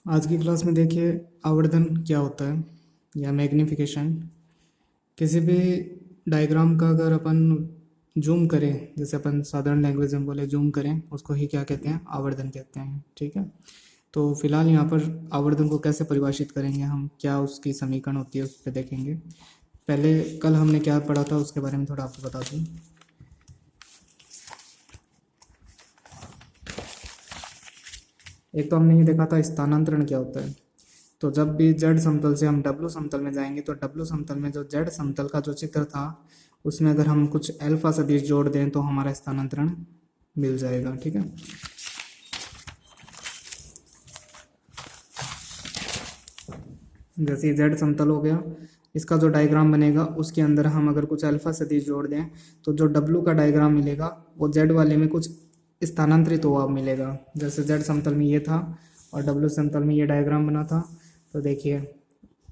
आज की क्लास में देखिए आवर्धन क्या होता है या मैग्नीफिकेशन। किसी भी डायग्राम का अगर अपन जूम करें, जैसे अपन साधारण लैंग्वेज में बोले जूम करें, उसको ही क्या कहते हैं, आवर्धन कहते हैं। ठीक है, तो फिलहाल यहाँ पर आवर्धन को कैसे परिभाषित करेंगे हम, क्या उसकी समीकरण होती है, उस पर देखेंगे। पहले कल हमने क्या पढ़ा था उसके बारे में थोड़ा आपको बता दूँ। एक तो हमने ये देखा था स्थानांतरण क्या होता है। तो जब भी जेड समतल से हम डब्लू समतल में जाएंगे तो डब्लू समतल में जो जेड समतल का जो चित्र था उसमें अगर हम कुछ अल्फा सदिश जोड़ दें तो हमारा स्थानांतरण मिल जाएगा। ठीक है, जैसे जेड समतल हो गया, इसका जो डायग्राम बनेगा उसके अंदर हम अगर कुछ अल्फा सदिश जोड़ दें तो जो डब्लू का डायग्राम मिलेगा वो जेड वाले में कुछ स्थानांतरित हुआ मिलेगा। जैसे जेड समतल में ये था और डब्लू समतल में ये डायग्राम बना था। तो देखिए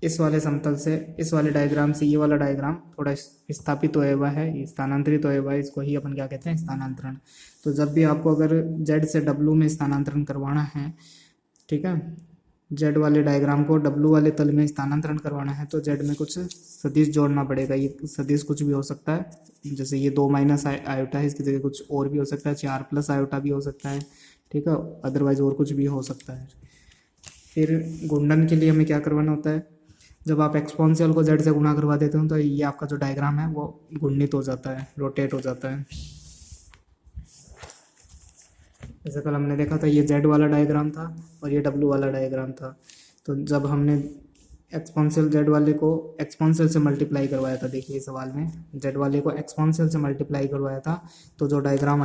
इस वाले समतल से इस वाले डायग्राम से ये वाला डायग्राम थोड़ा विस्थापित होया हुआ है, स्थानांतरित होया हुआ है, इसको ही अपन क्या कहते हैं, स्थानांतरण। तो जब भी आपको अगर जेड से डब्लू में स्थानांतरण करवाना है, ठीक है, जेड वाले डायग्राम को डब्लू वाले तल में स्थानांतरण करवाना है तो जेड में कुछ सदिश जोड़ना पड़ेगा। ये सदिश कुछ भी हो सकता है, जैसे ये 2 माइनस आयोटा है, इसकी जगह कुछ और भी हो सकता है, 4 प्लस आयोटा भी हो सकता है। ठीक है, अदरवाइज और कुछ भी हो सकता है। फिर गुणन के लिए हमें क्या करवाना होता है, जब आप एक्सपोनेंशियल को जेड से गुणा करवा देते हो तो ये आपका जो डायग्राम है वो गुणित हो जाता है, रोटेट हो जाता है। जैसे कल हमने देखा था ये जेड वाला डायग्राम था और ये डब्लू वाला डायग्राम था। तो जब हमने एक्सपोनेंशियल जेड वाले को एक्सपोनेंशियल से मल्टीप्लाई करवाया था, देखिए इस सवाल में जेड वाले को एक्सपोनेंशियल से मल्टीप्लाई करवाया था तो जो डायग्राम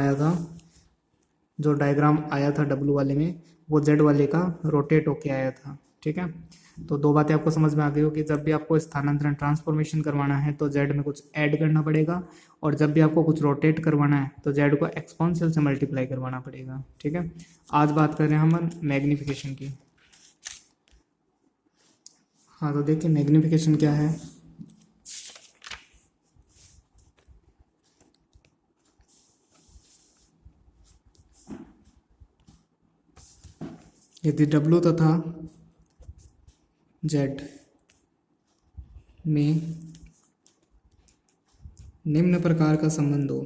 आया था डब्लू वाले में वो जेड वाले का रोटेट होके आया था। ठीक है, तो दो बातें आपको समझ में आ गई हो कि जब भी आपको स्थानांतरण ट्रांसफॉर्मेशन करवाना है तो जेड में कुछ ऐड करना पड़ेगा, और जब भी आपको कुछ रोटेट करवाना है तो जेड को एक्सपोनेंशियल से मल्टीप्लाई करवाना पड़ेगा। ठीक है, आज बात कर रहे हैं हम मैग्नीफिकेशन की। हाँ, तो देखिए मैग्नीफिकेशन क्या है। यदि डब्लू तथा जेड में निम्न प्रकार का संबंध हो,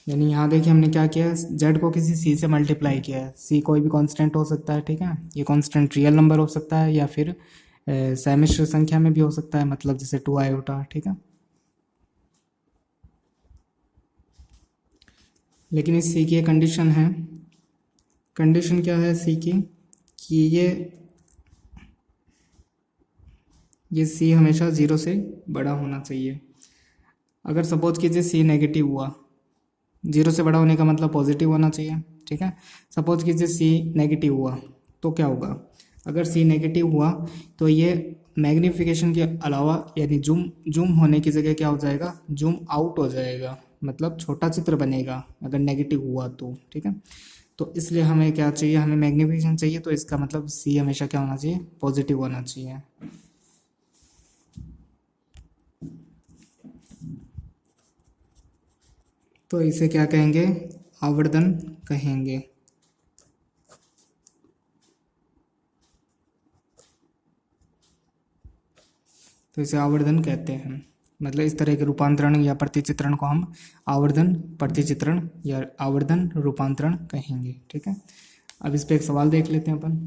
यानी यहाँ देखिए हमने क्या किया है, जेड को किसी सी से मल्टीप्लाई किया है। सी कोई भी कांस्टेंट हो सकता है। ठीक है, ये कांस्टेंट रियल नंबर हो सकता है या फिर समिश्र संख्या में भी हो सकता है, मतलब जैसे 2 आयोटा। ठीक है, लेकिन इस सी की एक कंडीशन है। कंडीशन क्या है सी की, कि ये सी हमेशा 0 से बड़ा होना चाहिए। अगर सपोज कीजिए सी नेगेटिव हुआ, 0 से बड़ा होने का मतलब पॉजिटिव होना चाहिए। ठीक है, सपोज कीजिए सी नेगेटिव हुआ तो क्या होगा, अगर सी नेगेटिव हुआ तो ये मैग्नीफिकेशन के अलावा यानी जूम होने की जगह क्या हो जाएगा, जूम आउट हो जाएगा, मतलब छोटा चित्र बनेगा अगर नेगेटिव हुआ तो। ठीक है, तो इसलिए हमें क्या चाहिए, हमें मैग्नीफिकेशन चाहिए, तो इसका मतलब सी हमेशा क्या होना चाहिए, पॉजिटिव होना चाहिए। तो इसे क्या कहेंगे, आवर्धन कहेंगे। तो इसे आवर्धन कहते हैं, मतलब इस तरह के रूपांतरण या प्रतिचित्रण को हम आवर्धन प्रतिचित्रण या आवर्धन रूपांतरण कहेंगे। ठीक है, अब इस पे एक सवाल देख लेते हैं अपन।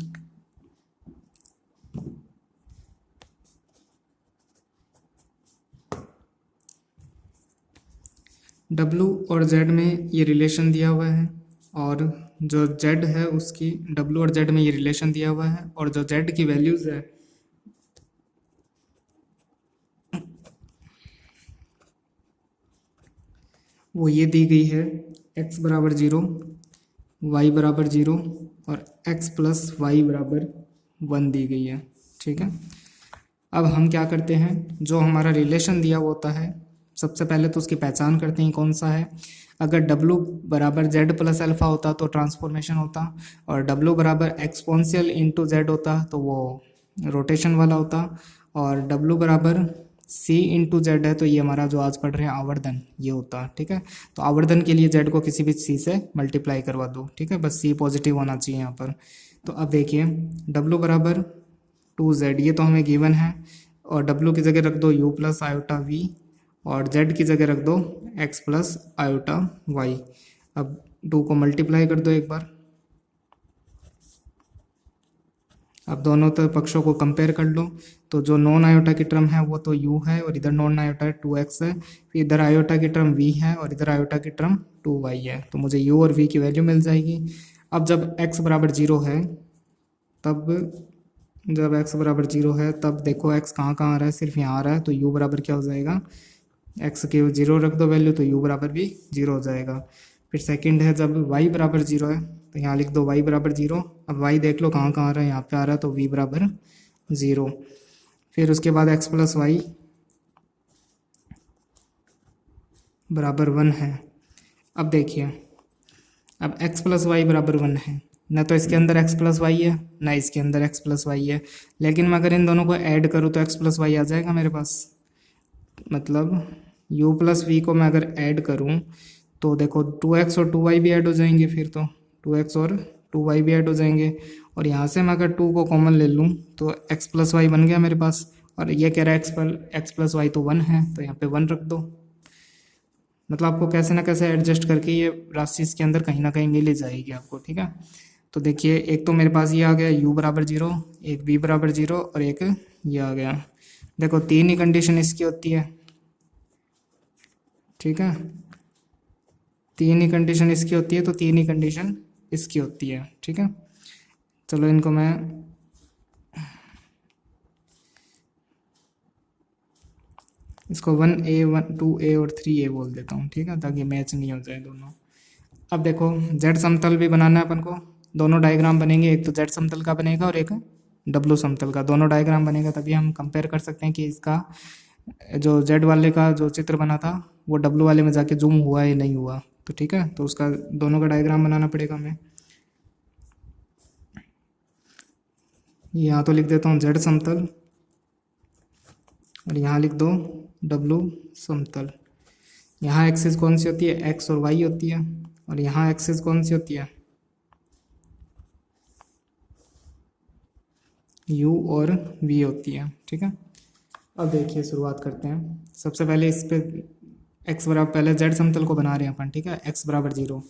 डब्लू और जेड में ये रिलेशन दिया हुआ है, और जो जेड है उसकी डब्लू और जेड में ये रिलेशन दिया हुआ है, और जो जेड की वैल्यूज़ है वो ये दी गई है, x बराबर 0, y बराबर 0 और x प्लस वाई बराबर 1 दी गई है। ठीक है, अब हम क्या करते हैं, जो हमारा रिलेशन दिया हुआ होता है सबसे पहले तो उसकी पहचान करते हैं कौन सा है। अगर W बराबर Z प्लस अल्फ़ा होता तो ट्रांसफॉर्मेशन होता, और W बराबर एक्सपोनेंशियल इंटू जेड होता तो वो रोटेशन वाला होता, और W बराबर सी इंटू जेड है तो ये हमारा जो आज पढ़ रहे हैं आवर्धन ये होता, ठीक है। तो आवर्धन के लिए जेड को किसी भी सी से मल्टीप्लाई करवा दो, ठीक है, बस सी पॉजिटिव होना चाहिए यहाँ पर। तो अब देखिए डब्लू बराबर 2z, ये तो हमें गिवन है, और डब्लू की जगह रख दो u प्लस आयोटा वी, और z की जगह रख दो x प्लस आयोटा y। अब 2 को मल्टीप्लाई कर दो एक बार। अब दोनों पक्षों को कंपेयर कर लो, तो जो नॉन आयोटा की टर्म है वो तो u है, और इधर नॉन आयोटा 2x है, फिर इधर आयोटा की टर्म v है, और इधर आयोटा की टर्म 2y है। तो मुझे u और v की वैल्यू मिल जाएगी। अब जब x बराबर 0 है तब देखो x कहाँ आ रहा है, सिर्फ यहाँ आ रहा है, तो u बराबर क्या हो जाएगा, x के 0 रख दो वैल्यू, तो u बराबर भी 0 हो जाएगा। फिर सेकंड है जब y बराबर 0 है, तो यहाँ लिख दो y बराबर 0। अब y देख लो कहाँ आ रहा है, यहाँ पे आ रहा है, तो v बराबर 0। फिर उसके बाद x प्लस वाई बराबर 1 है। अब देखिए, अब x प्लस वाई बराबर 1 है, ना तो इसके अंदर x प्लस वाई है ना इसके अंदर x प्लस वाई है, लेकिन मैं अगर इन दोनों को ऐड करूँ तो x प्लस वाई आ जाएगा मेरे पास। मतलब u प्लस वी को मैं अगर ऐड करूँ तो देखो 2x और 2y भी ऐड हो जाएंगे, फिर तो 2x और 2y भी ऐड हो जाएंगे, और यहाँ से मैं अगर 2 को कॉमन ले लूँ तो x प्लस वाई बन गया मेरे पास, और ये कह रहा है x प्लस वाई तो 1 है, तो यहाँ पे 1 रख दो। मतलब आपको कैसे ना कैसे एडजस्ट करके ये राशि इसके अंदर कहीं ना कहीं मिल ही जाएगी आपको, ठीक है। तो देखिए एक तो मेरे पास ये आ गया u बराबर 0, एक v बराबर 0, और एक ये आ गया। देखो 3 ही कंडीशन इसकी होती है, ठीक है, 3 ही कंडीशन इसकी होती है, तो 3 ही कंडीशन इसकी होती है, ठीक है। चलो इनको मैं इसको 1a 2a और 3a बोल देता हूँ, ठीक है, ताकि मैच नहीं हो जाए दोनों। अब देखो z समतल भी बनाना है अपन को, दोनों डायग्राम बनेंगे, एक तो z समतल का बनेगा और एक w समतल का, दोनों डायग्राम बनेगा, तभी हम कंपेयर कर सकते हैं कि इसका जो z वाले का जो चित्र बना था वो w वाले में जाके जूम हुआ या नहीं हुआ। तो ठीक है, तो उसका दोनों का डायग्राम बनाना पड़ेगा हमें। यहाँ तो लिख देता हूँ z समतल, और यहाँ लिख दो w समतल। यहाँ एक्सिस कौन सी होती है, x और y होती है, और यहाँ एक्सिस कौन सी होती है, u और v होती है, ठीक है। अब देखिए शुरुआत करते हैं। सबसे पहले इस पे x बराबर, पहले z समतल को बना रहे हैं अपन, ठीक है, x बराबर 0,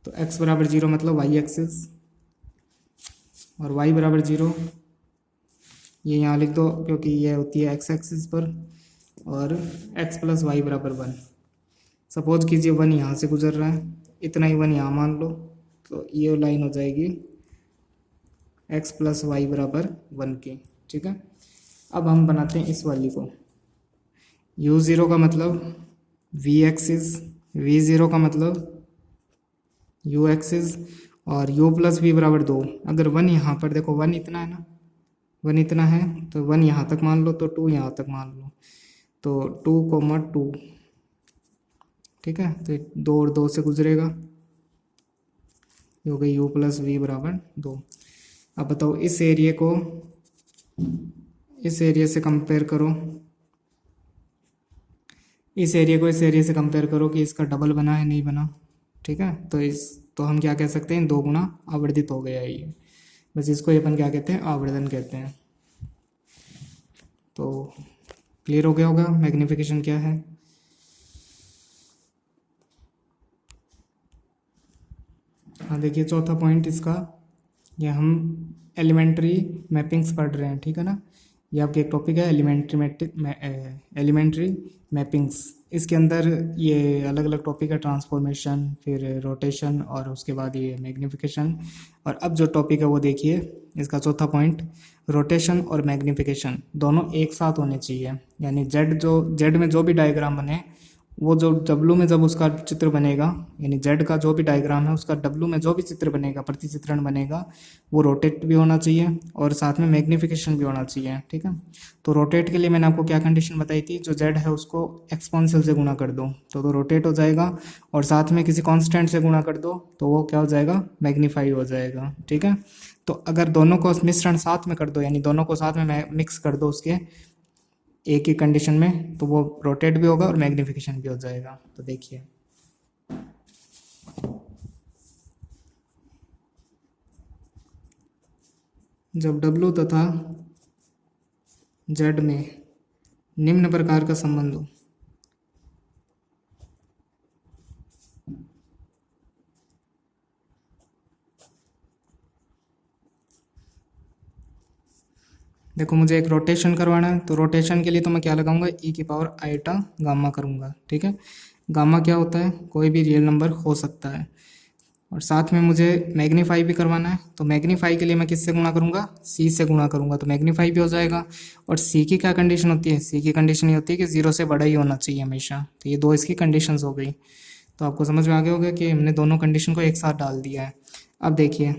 तो x बराबर 0 मतलब y एक्सिस, और y बराबर 0 ये यहाँ लिख दो क्योंकि ये होती है x एक्सिस पर, और x प्लस वाई बराबर 1। सपोज कीजिए 1 यहाँ से गुजर रहा है, इतना ही 1 यहाँ मान लो, तो ये लाइन हो जाएगी x प्लस वाई बराबर 1 की, ठीक है। अब हम बनाते हैं इस वाली को, u0 का मतलब v एक्सिस, v0 का मतलब u एक्सिस, और u प्लस v बराबर 2। अगर 1 यहाँ पर देखो 1 इतना है ना, 1 इतना है, तो 1 यहाँ तक मान लो, तो 2 यहाँ तक मान लो, तो 2,2, ठीक है। तो 2 और 2 से गुजरेगा, ये हो गई u प्लस वी बराबर 2। अब बताओ इस एरिया को इस एरिया से कंपेयर करो, इस एरिया को इस एरिया से कंपेयर करो कि इसका डबल बना है नहीं बना, ठीक है। तो हम क्या कह सकते हैं, 2 गुना आवर्धित हो गया है ये, बस इसको अपन क्या कहते हैं, आवर्धन कहते हैं। तो क्लियर हो गया होगा मैग्नीफिकेशन क्या है। हाँ देखिए चौथा पॉइंट इसका, ये हम एलिमेंट्री मैपिंग्स पढ़ रहे हैं, ठीक है ना। ये आपके एक टॉपिक है एलिमेंट्री मैपिंग्स। इसके अंदर ये अलग अलग टॉपिक है, ट्रांसफॉर्मेशन, फिर रोटेशन, और उसके बाद ये मैग्नीफिकेशन। और अब जो टॉपिक है वो देखिए, इसका चौथा पॉइंट, रोटेशन और मैग्नीफिकेशन दोनों एक साथ होने चाहिए। यानी जेड में जो भी डायग्राम बने, वो जो डब्लू में जब उसका चित्र बनेगा, यानी जेड का जो भी डायग्राम है उसका डब्लू में जो भी चित्र बनेगा, प्रतिचित्रण बनेगा, वो रोटेट भी होना चाहिए और साथ में मैग्नीफिकेशन भी होना चाहिए, ठीक है। तो रोटेट के लिए मैंने आपको क्या कंडीशन बताई थी, जो जेड है उसको एक्सपोनेंशियल से गुणा कर दो तो रोटेट हो जाएगा, और साथ में किसी कांस्टेंट से गुणा कर दो तो वो क्या हो जाएगा, मैग्नीफाई हो जाएगा, ठीक है। तो अगर दोनों को मिश्रण साथ में कर दो, यानी दोनों को साथ में मिक्स कर दो उसके, एक ही कंडीशन में, तो वो रोटेट भी होगा और मैग्नीफिकेशन भी हो जाएगा। तो देखिए जब W तथा Z में निम्न प्रकार का संबंध हो, देखो मुझे एक रोटेशन करवाना है, तो रोटेशन के लिए तो मैं क्या लगाऊंगा, ई की पावर आईटा गामा करूंगा, ठीक है। गामा क्या होता है, कोई भी रियल नंबर हो सकता है। और साथ में मुझे मैग्नीफाई भी करवाना है, तो मैग्नीफाई के लिए मैं किससे गुणा करूंगा, सी से गुणा करूंगा, तो मैग्नीफाई भी हो जाएगा। और सी की क्या कंडीशन होती है, सी की कंडीशन ये होती है कि 0 से बड़ा ही होना चाहिए हमेशा। तो ये दो इसकी कंडीशंस हो गई। तो आपको समझ में आ गया होगा कि हमने दोनों कंडीशन को एक साथ डाल दिया है। अब देखिए,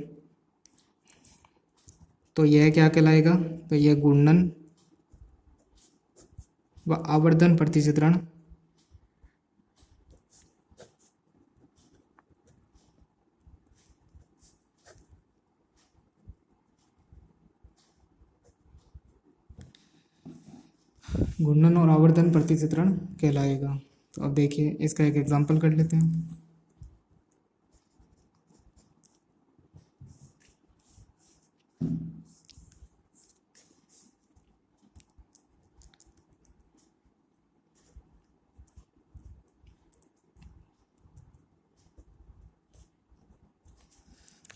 तो यह क्या कहलाएगा, तो यह गुणन व आवर्धन प्रतिचित्रण घूर्णन और आवर्धन प्रतिचित्रण कहलाएगा। तो अब देखिए इसका एक एग्जांपल कर लेते हैं।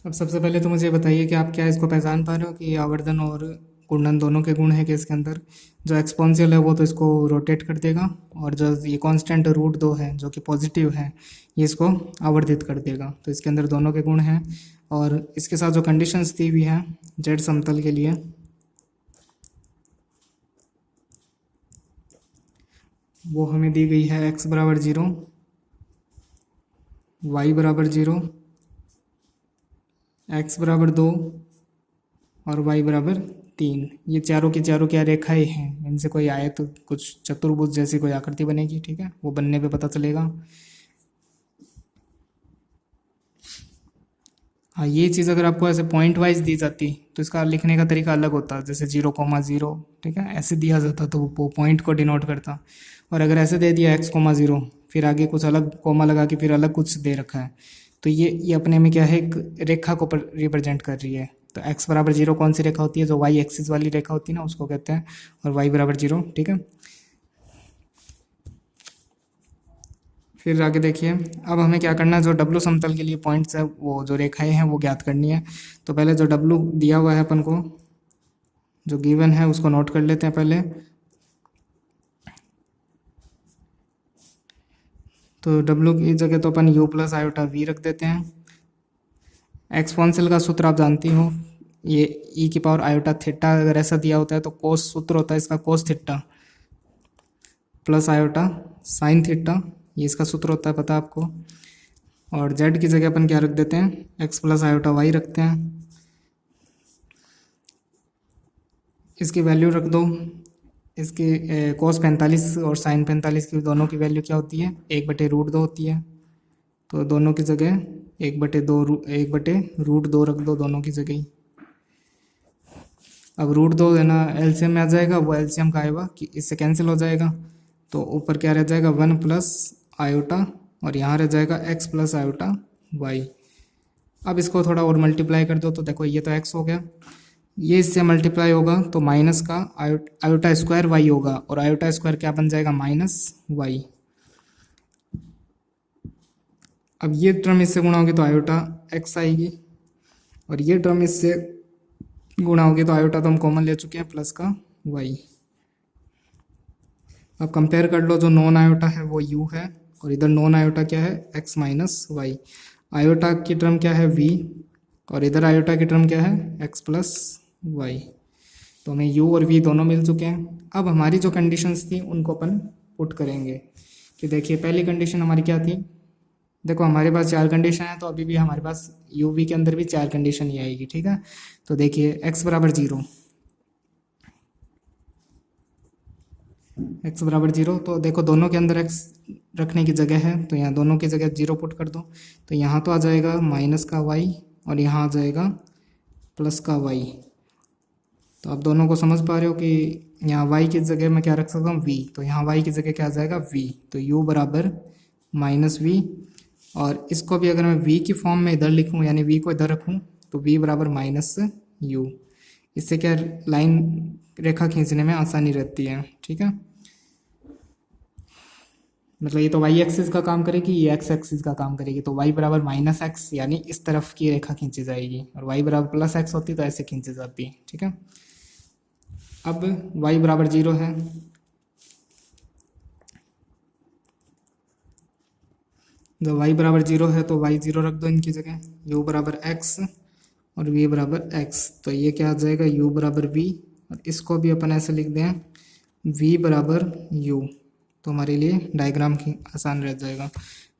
अब सबसे पहले तो मुझे बताइए कि आप क्या इसको पहचान पा रहे हो कि आवर्धन और घूर्णन दोनों के गुण है कि इसके अंदर जो एक्सपोनेंशियल है वो तो इसको रोटेट कर देगा, और जो ये कांस्टेंट √2 है जो कि पॉजिटिव है ये इसको आवर्धित कर देगा। तो इसके अंदर दोनों के गुण हैं। और इसके साथ जो कंडीशंस दी हुई हैं जेड समतल के लिए, वो हमें दी गई है x बराबर 0, y बराबर 0, x बराबर 2 और y बराबर 3। ये चारों की चारों क्या रेखाएं हैं, इनसे कोई आयत तो कुछ चतुर्भुज जैसी कोई आकृति बनेगी, ठीक है, वो बनने पे पता चलेगा। हाँ, ये चीज़ अगर आपको ऐसे पॉइंट वाइज दी जाती तो इसका लिखने का तरीका अलग होता, जैसे 0,0, ठीक है, ऐसे दिया जाता तो वो पॉइंट को डिनोट करता। और अगर ऐसे दे दिया x,0 फिर आगे कुछ अलग कोमा लगा के फिर अलग कुछ दे रखा है, तो ये अपने में क्या है, एक रेखा को रिप्रेजेंट कर रही है। तो x बराबर 0 कौन सी रेखा होती है, जो y एक्सिस वाली रेखा होती है ना, उसको कहते हैं। और y बराबर 0, ठीक है। फिर आगे देखिए, अब हमें क्या करना है, जो W समतल के लिए पॉइंट्स है, वो जो रेखाएं हैं वो ज्ञात करनी है। तो पहले जो W दिया हुआ है अपन को, जो गिवन है उसको नोट कर लेते हैं पहले। तो W की जगह तो अपन U प्लस आयोटा V रख देते हैं। एक्सपोनेंशियल का सूत्र आप जानती हो, ये e की पावर आयोटा थीटा अगर ऐसा दिया होता है तो कोस सूत्र होता है इसका, cos theta plus iota sine theta, ये इसका सूत्र होता है, पता है आपको। और z की जगह अपन क्या रख देते हैं, x प्लस आयोटा y रखते हैं। इसकी वैल्यू रख दो, इसकी कोस 45 और साइन 45 की दोनों की वैल्यू क्या होती है, 1/√2 होती है। तो दोनों की जगह 1/√2 रख दो दोनों की जगह ही। अब √2 है ना, एलसीएम में आ जाएगा, वो एलसीएम का आएगा कि इससे कैंसिल हो जाएगा। तो ऊपर क्या रह जाएगा, 1 प्लस आयोटा, और यहाँ रह जाएगा x प्लस आयोटा y। अब इसको थोड़ा और मल्टीप्लाई कर दो, तो देखो ये तो x हो गया, ये इससे मल्टीप्लाई होगा तो माइनस का आयोटा स्क्वायर y होगा, और आयोटा स्क्वायर क्या बन जाएगा, -y। अब ये टर्म इससे गुणा होगी तो आयोटा x आएगी, और ये टर्म इससे गुणा होगी तो आयोटा तो हम कॉमन ले चुके हैं, प्लस का y। अब कंपेयर कर लो, जो नॉन आयोटा है वो u है, और इधर नॉन आयोटा क्या है, x माइनस वाई। आयोटा की टर्म क्या है, v, और इधर आयोटा की टर्म क्या है, x प्लस वाई। तो हमें u और v दोनों मिल चुके हैं। अब हमारी जो कंडीशंस थी उनको अपन पुट करेंगे। कि देखिए पहली कंडीशन हमारी क्या थी, देखो हमारे पास 4 कंडीशन है, तो अभी भी हमारे पास u v के अंदर भी 4 कंडीशन ही आएगी, ठीक है। तो देखिए x बराबर 0, x बराबर 0, तो देखो दोनों के अंदर x रखने की जगह है, तो यहाँ दोनों की जगह 0 पुट कर दो। तो यहाँ तो आ जाएगा माइनस का y, और यहाँ आ जाएगा प्लस का y। तो आप दोनों को समझ पा रहे हो कि यहाँ y की जगह मैं क्या रख सकता हूँ v, तो यहाँ y की जगह क्या आ जाएगा v, तो u बराबर माइनस वी। और इसको भी अगर मैं v की फॉर्म में इधर लिखूँ यानी v को इधर रखूँ तो v बराबर माइनस यू। इससे क्या लाइन रेखा खींचने में आसानी रहती है, ठीक है। मतलब ये तो वाई एक्सिस का काम करेगी, ये एक्स एक्सिस का काम करेगी, तो वाई बराबर माइनस एक्स यानी इस तरफ की रेखा खींची जाएगी, और वाई बराबर प्लस एक्स होती तो ऐसे खींची जाती है, ठीक है। अब वाई बराबर 0 है, जब वाई बराबर 0 है तो वाई 0 रख दो इनकी जगह, यू बराबर एक्स और वी बराबर एक्स, तो ये क्या आ जाएगा यू बराबर वी, और इसको भी अपन ऐसे लिख दें वी बराबर यू, तो हमारे लिए डायग्राम की आसान रह जाएगा।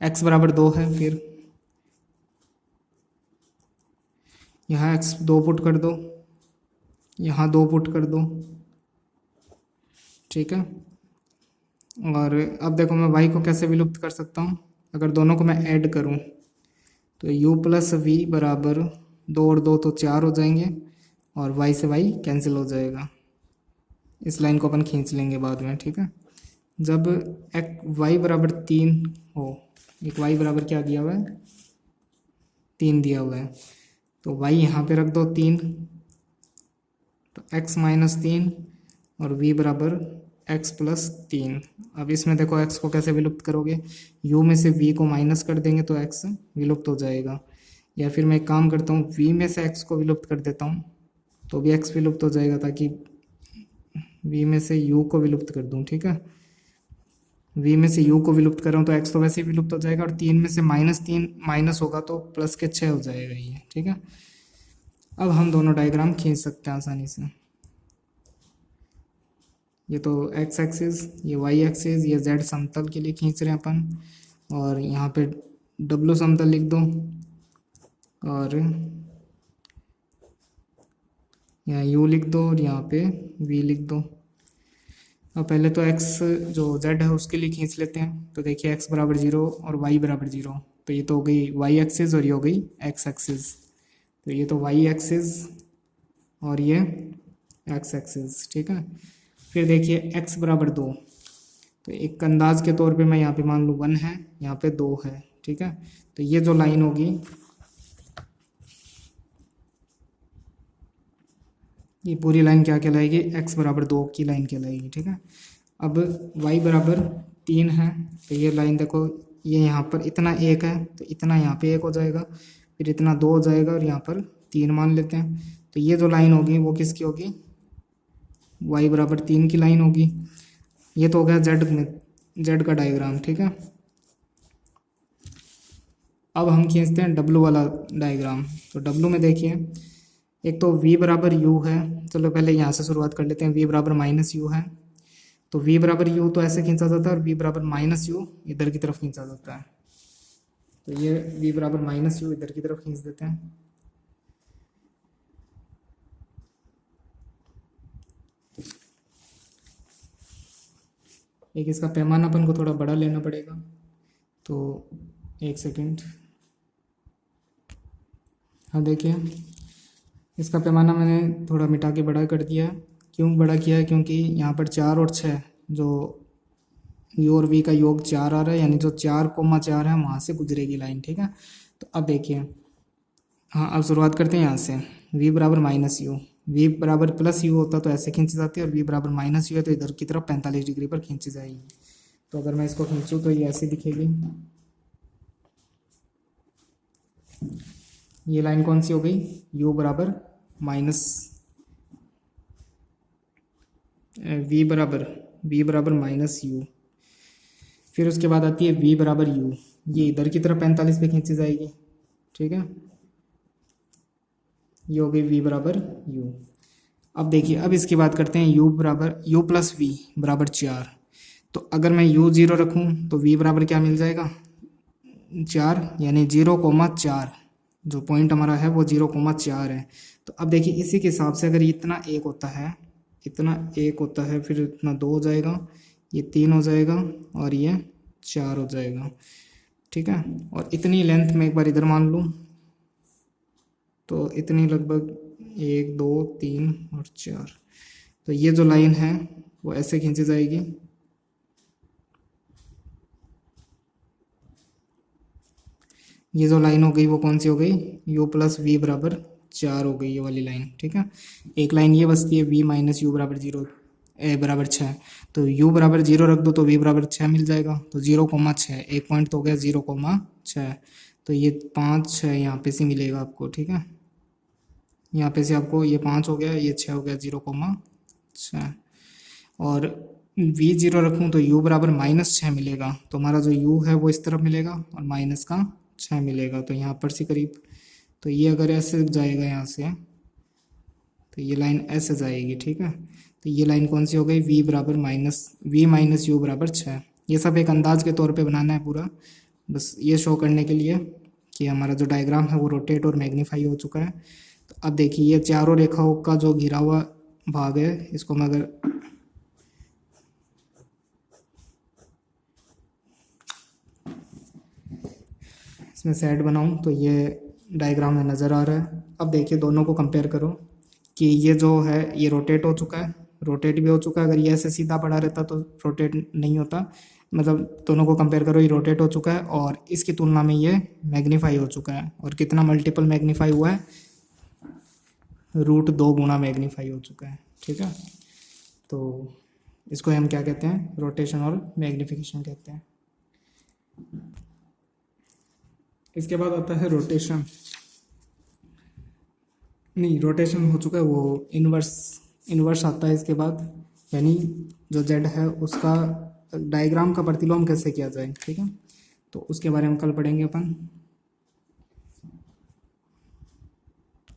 x बराबर 2 है, फिर यहाँ x 2 पुट कर दो, यहाँ 2 पुट कर दो, ठीक है। और अब देखो मैं y को कैसे विलुप्त कर सकता हूँ, अगर दोनों को मैं ऐड करूँ तो u प्लस वी बराबर 2 और 2 तो 4 हो जाएंगे, और y से y कैंसिल हो जाएगा। इस लाइन को अपन खींच लेंगे बाद में, ठीक है। जब y बराबर 3 हो, एक y बराबर क्या दिया हुआ है 3 दिया हुआ है, तो y यहाँ पे रख दो 3, तो x माइनस 3 और v बराबर x प्लस 3। अब इसमें देखो x को कैसे विलुप्त करोगे, u में से v को माइनस कर देंगे तो x विलुप्त हो जाएगा, या फिर मैं एक काम करता हूँ v में से x को विलुप्त कर देता हूँ तो भी x विलुप्त हो जाएगा, ताकि v में से u को विलुप्त कर दूँ, ठीक है। v में से u को विलुप्त कर रहा हूँ तो x तो वैसे ही विलुप्त हो जाएगा, और 3 में से -3 माइनस होगा तो प्लस के 6 हो जाएगा ये, ठीक है। अब हम दोनों डायग्राम खींच सकते हैं आसानी से। ये तो x एक्सिस, ये y एक्सिस, ये z समतल के लिए खींच रहे हैं अपन, और यहाँ पे w समतल लिख दो, और यहाँ u लिख दो, और यहाँ पे v लिख दो। अब पहले तो x जो z है उसके लिए खींच लेते हैं, तो देखिए x बराबर 0 और y बराबर 0, तो ये तो हो गई y एक्सिस और ये हो गई x एक्सिस, तो ये तो y एक्सिस और ये x एक्सिस, ठीक है। फिर देखिए x बराबर 2, तो एक अंदाज के तौर पे मैं यहाँ पे मान लूँ 1 है, यहाँ पे 2 है, ठीक है। तो ये जो लाइन होगी ये पूरी लाइन क्या कहलाएगी, x बराबर 2 की लाइन कहलाएगी, ठीक है। अब y बराबर 3 है, तो ये लाइन देखो, ये यहाँ पर इतना 1 है तो इतना यहाँ पे 1 हो जाएगा, फिर इतना 2 हो जाएगा, और यहाँ पर 3 मान लेते हैं, तो ये जो लाइन होगी वो किसकी होगी, y बराबर 3 की लाइन होगी। ये तो हो गया z का डायग्राम, ठीक है। अब हम खींचते हैं w वाला डायग्राम, तो w में देखिए एक तो v बराबर u है, चलो पहले यहाँ से शुरुआत कर लेते हैं, v बराबर माइनस यू है, तो v बराबर u तो ऐसे खींचा जाता है, और v बराबर माइनस यू इधर की तरफ खींचा जाता है, तो ये v बराबर माइनस यू इधर की तरफ खींच देते हैं। एक इसका पैमाना अपन को थोड़ा बड़ा लेना पड़ेगा, तो एक सेकेंड, हाँ देखिए इसका पैमाना मैंने थोड़ा मिटा के बड़ा कर दिया है। क्यों बड़ा किया है, क्योंकि यहाँ पर 4 और 6 जो u और v का योग 4 आ रहा है, यानी जो 4,4 है वहाँ से गुजरेगी लाइन, ठीक है। तो अब देखिए, हाँ अब शुरुआत करते हैं यहाँ से, v बराबर माइनस यू, v बराबर प्लस यू होता तो ऐसे खींची जाती है, और v बराबर माइनस यू है तो इधर की तरफ 45 डिग्री पर खींची जाएगी। तो अगर मैं इसको खींचूँ तो ये ऐसे दिखेगी, ये लाइन कौन सी हो गई, u बराबर माइनस v बराबर माइनस यू, फिर उसके बाद आती है v बराबर u, ये इधर की तरफ 45 पे खींची जाएगी, ठीक है। ये हो गई v बराबर u। अब देखिए, अब इसकी बात करते हैं u प्लस v बराबर 4, तो अगर मैं u0 रखूँ तो v बराबर क्या मिल जाएगा 4, यानी 0,4, जो पॉइंट हमारा है वो 0,4 है। तो अब देखिए इसी के हिसाब से अगर इतना 1 होता है, फिर इतना 2 हो जाएगा, ये 3 हो जाएगा, और ये 4 हो जाएगा, ठीक है। और इतनी लेंथ में एक बार इधर मान लूँ तो इतनी लगभग 1 2 3 और 4, तो ये जो लाइन है वो ऐसे खींची जाएगी, ये जो लाइन हो गई वो कौन सी हो गई, u प्लस वी बराबर 4 हो गई ये वाली लाइन, ठीक है। एक लाइन ये बचती है v माइनस यू बराबर 0 बराबर 6, तो u बराबर 0 रख दो तो v बराबर 6 मिल जाएगा। तो 0,6 एक पॉइंट तो हो गया 0,6, तो ये 5 6 यहाँ पे से मिलेगा आपको, ठीक है। यहाँ पे से आपको ये 5 हो गया, ये 6 हो गया, 0,6 और v0 रखूँ तो u बराबर -6 मिलेगा। तो हमारा जो u है वो इस तरफ मिलेगा और माइनस का 6 मिलेगा, तो यहाँ पर से करीब, तो ये अगर ऐसे जाएगा यहाँ से तो ये लाइन ऐसे जाएगी, ठीक है। तो ये लाइन कौन सी हो गई, v बराबर v माइनस यू बराबर 6। ये सब एक अंदाज के तौर पे बनाना है पूरा, बस ये शो करने के लिए कि हमारा जो डायग्राम है वो रोटेट और मैग्नीफाई हो चुका है। तो अब देखिए ये चारों रेखाओं का जो घिरा हुआ भाग है, इसको मैं अगर इसमें सेट बनाऊं तो ये डायग्राम में नज़र आ रहा है। अब देखिए दोनों को कंपेयर करो कि ये जो है ये रोटेट हो चुका है, रोटेट भी हो चुका है। अगर ये ऐसे सीधा पड़ा रहता तो रोटेट नहीं होता, मतलब दोनों को कंपेयर करो, ये रोटेट हो चुका है और इसकी तुलना में ये मैग्नीफाई हो चुका है। और कितना मल्टीपल मैग्नीफाई हुआ है, √2 गुना मैग्नीफाई हो चुका है, ठीक है। तो इसको हम क्या कहते हैं, रोटेशन और मैग्नीफिकेशन कहते हैं। इसके बाद आता है रोटेशन, नहीं रोटेशन हो चुका है, वो इन्वर्स आता है इसके बाद, यानी जो जेड है उसका डायग्राम का प्रतिलोम कैसे किया जाए, ठीक है। तो उसके बारे में कल पढ़ेंगे अपन।